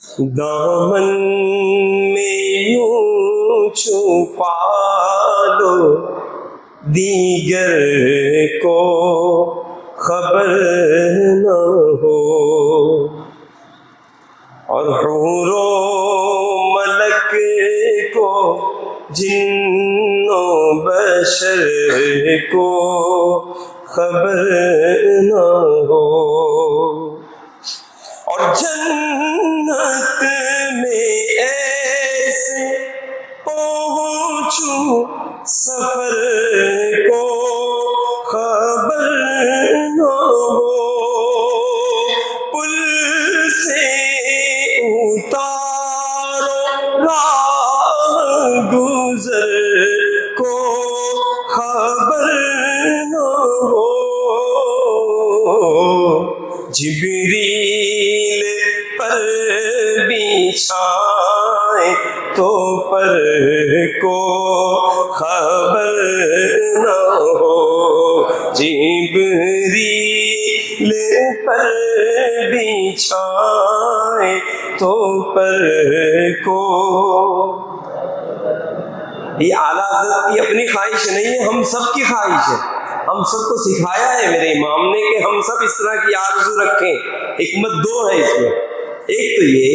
دامن میں یوں چھپا لو دیگر کو خبر نہ ہو، اور حور و ملک کو جن و بشر کو خبر نہ ہو، اور جنت میں ایسے پہنچوں سفر کو خبر نہ ہو، پل سے اتارو راہ گزر کو خبر نہ ہو، جبریل پر بچھائیں تو پر کو خبر نہ ہو، جبریل پر بچھائیں تو پر کو۔ یہ اعلیٰ حضرت کی اپنی خواہش نہیں ہے، ہم سب کی خواہش ہے، ہم سب کو سکھایا ہے میرے امام نے کہ ہم سب اس طرح کی آرزو رکھیں۔ حکمت دو ہے اس میں، ایک تو یہ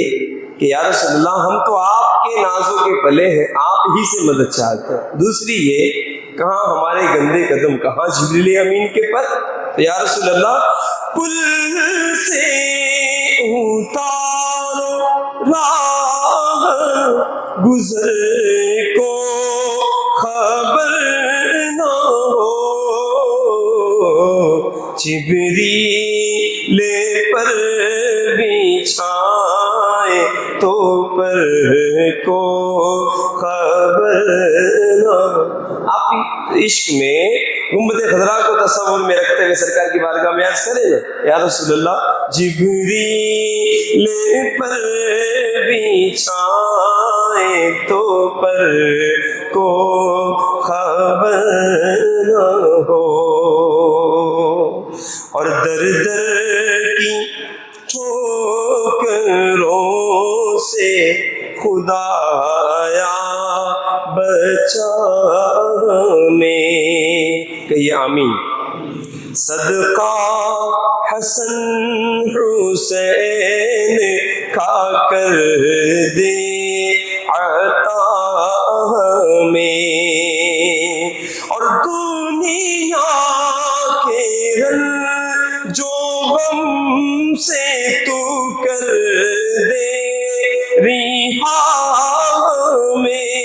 کہ یا رسول اللہ ہم تو آپ کے نازوں کے پلے ہیں، آپ ہی سے مدد چاہتے ہیں، دوسری یہ کہاں ہمارے گندے قدم، کہاں جبریل امین کے پر، تو یا رسول اللہ پل سے اتارو راہ گزر کو خبر نہ ہو، جبریل پر بچھائیں تو پر کو خبر نہ۔ آپ عشق میں گنبد خضرا کو تصور میں رکھتے ہوئے سرکار کی بارگاہ میں عرض کریں نا، یا رسول اللہ جبریل پر بچھائیں تو پر کو خبر نہ ہو، اور در در کی ٹھوکروں سے خدایا بچا ہمیں، کہیے آمین۔ صدقہ حسن حسین کا کر دے عطا ہمیں، اور دنیا کے رنجو غم سے تو کر دے رہا ہمیں،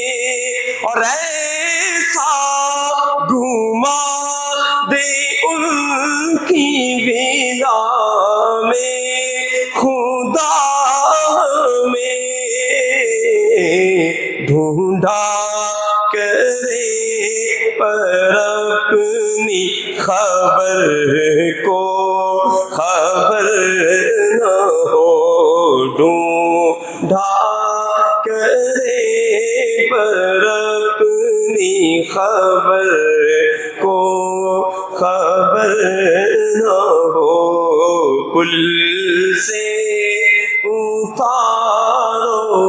اور ایسا گھما دے ان کی ویلا میں خدا ہمیں، ڈھونڈا کرے پر اپنی خبر کو خبر نہ ہو، ڈھونڈا کرے پر اپنی خبر کو خبر نہ ہو، پل سے اتارو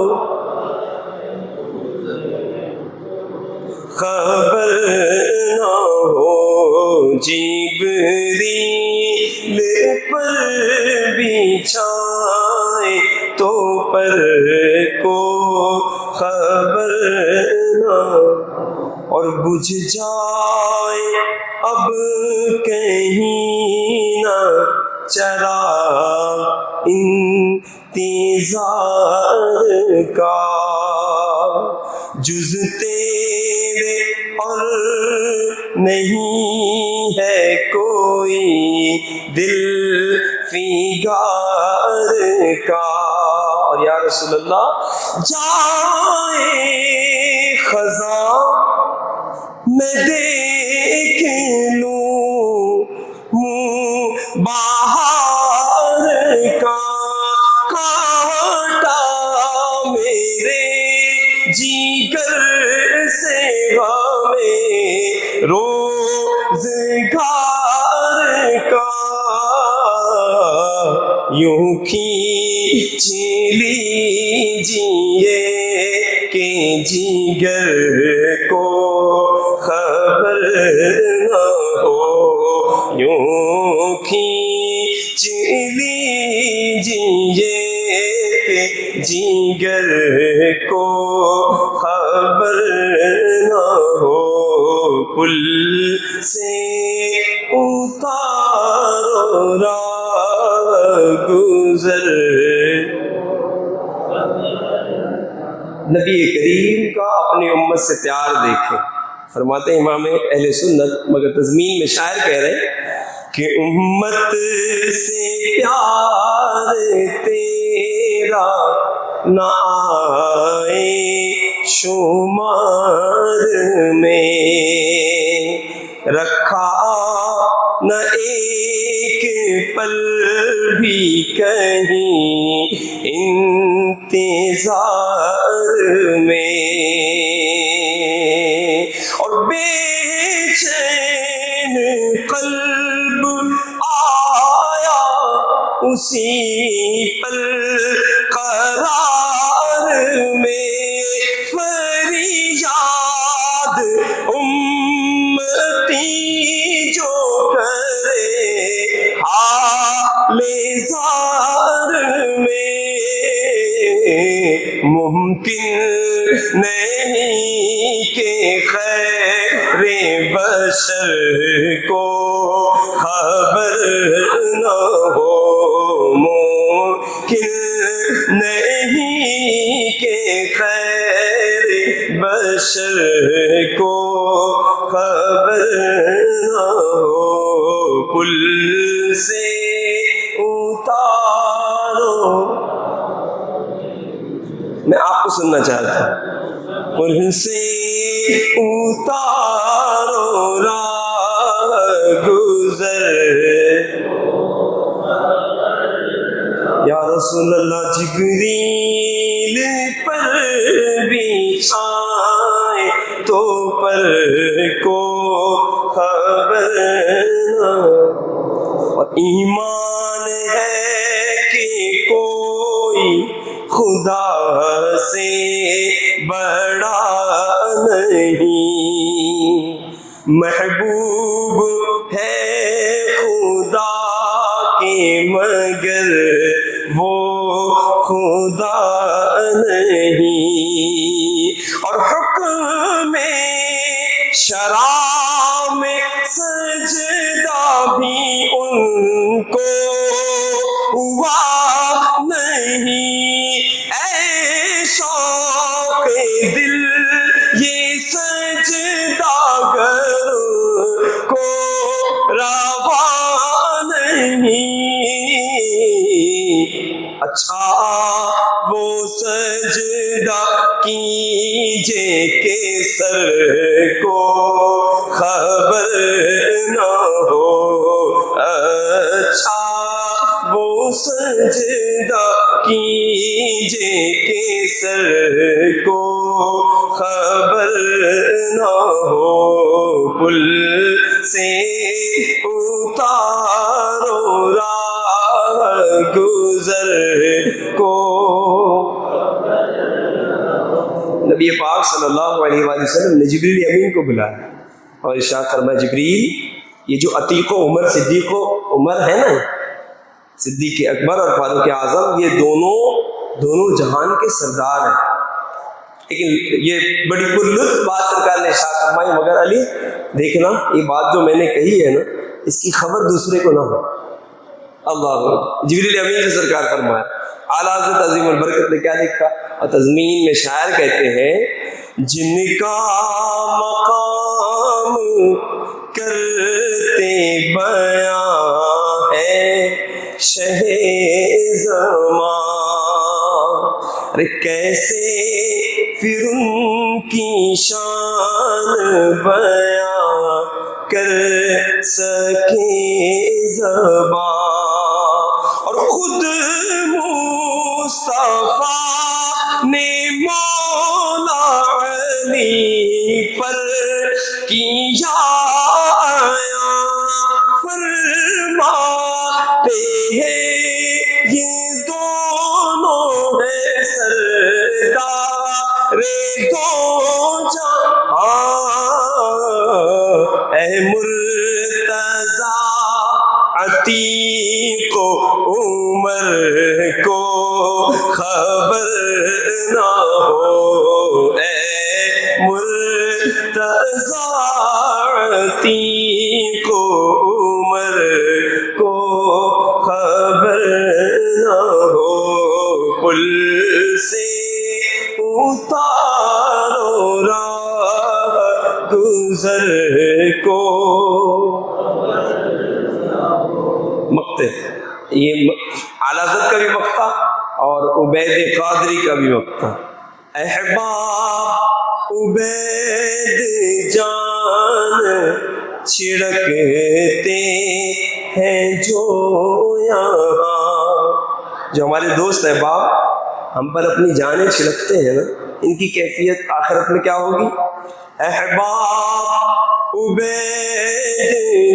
خبر نہ ہو، جبریل پر بچھائیں تو پر کو خبر نہ، اور بجھ جائے اب کہیں نہ چراغ انتظار کا، جز تیرے اور نہیں ہے کوئی دل فگار کا، اور یا رسول اللہ جائے خزاں میں دیکھ لوں منہ بہار کا، کانٹا میرے جگر سے غمِ روزگار کا، یوں کھینچ لی جگر کو خبر نہ ہو، یوں کھینچ لیجیے کہ جگر کو خبر نہ ہو، پل سے اتارو راہ گزر۔ نبی کریم کا اپنی امت سے پیار دیکھیں، فرماتے ہیں امام اہل سنت، مگر تضمین میں شاعر کہہ رہے کہ امت سے پیار تیرا نہ آئے شمار میں، رکھا نہ ایک پل بھی کہیں انتظار میں، اور بے چین قلب آیا اسی پل قرار میں، فریاد امتی جو کرے حال زار میں، ممکن نہیں کہ خیر بشر کو خبر نہ ہو، ممکن نہیں کہ خیر بشر کو خبر نہ ہو، پل سے اتارو۔ میں آپ کو سننا چاہتا ہوں، پل سے اتارو راہ گزر، یا رسول اللہ جبریل پر بھی چھائے تو پر کو خبر نہ، اور ایمان ہے کہ کوئی خدا سے بڑا نہیں، محبوب ہے خدا کے مگر وہ خدا نہیں، اور حکم شرع میں سجدہ بھی ان کو ہوا نہیں، اے شوق دل یہ سجدہ گر کو روا نہیں، اچھا وہ سجدہ کیجے کہ سر کو خبر نہ ہو، اچھا وہ سجدہ کیجے کہ سر کو خبر نہ ہو، پل سے اتارو راہ گزر کو۔ نبی پاک صلی اللہ علیہ وآلہ وسلم نے جبریل امین کو بلایا اور ارشاد فرمایا، جبریل یہ جو عتیق و عمر، صدیق و عمر ہے نا، صدیق اکبر اور فاروق اعظم، یہ دونوں جہان کے سردار ہیں، لیکن یہ بڑی پرلطف بات سرکار نے ارشاد فرمائی، مگر علی دیکھنا یہ بات جو میں نے کہی ہے نا، اس کی خبر دوسرے کو نہ ہو۔ اللہ جبریل امین سے سرکار فرمایا، اعلیٰ حضرت عظیم البرکت نے کیا لکھا، اور تضمین میں شاعر کہتے ہیں، جن کا مقام کرتے بیاں ہے شہ زمان، ارے کیسے پھر ان کی شان بیاں کر سکے زبان، اور خود مصطفیٰ نے مولا علی پر کیا آیا، فرماتے ہیں یہ دونوں ہیں سردار دو کو خبر نہ ہو، اے مرتضی عتیق عمر کو خبر نہ ہو، پل سے اتارو راہ گزر کو۔ مقتے یہ اعلیٰ حضرت کا بھی مقطع اور عبید قادری کا بھی مقطع۔ احباب عبید جان چھڑکتے ہیں جو یہاں، جو ہمارے دوست احباب ہم پر اپنی جانیں چھڑکتے ہیں نا، ان کی کیفیت آخرت میں کیا ہوگی؟ احباب عبید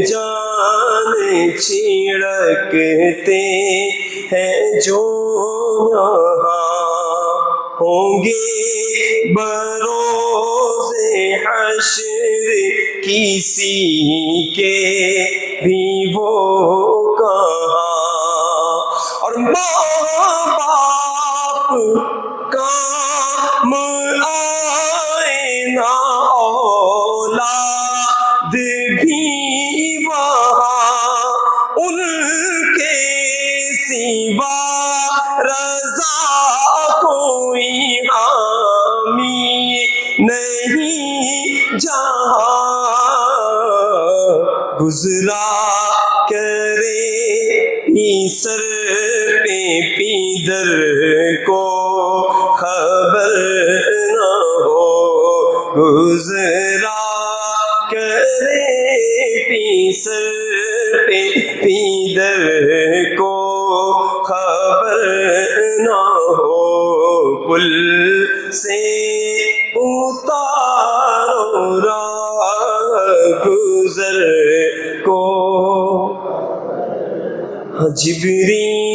جان چھڑکتے ہیں جو یہاں، ہوں گے بروز حشر کسی کے بھی وہ کہاں، اور ماں باپ کام آئے نہ اولاد بھی وہاں، ان کے سوا رضا کوئی حامی نہیں جہاں، گزرا کرے پی سر پہ پیدر کو خبر نہ ہو، گزرا کرے پی سر پہ پیدر کو خبر نہ ہو، پل سے اتارو راہ گزر کو۔ جبریل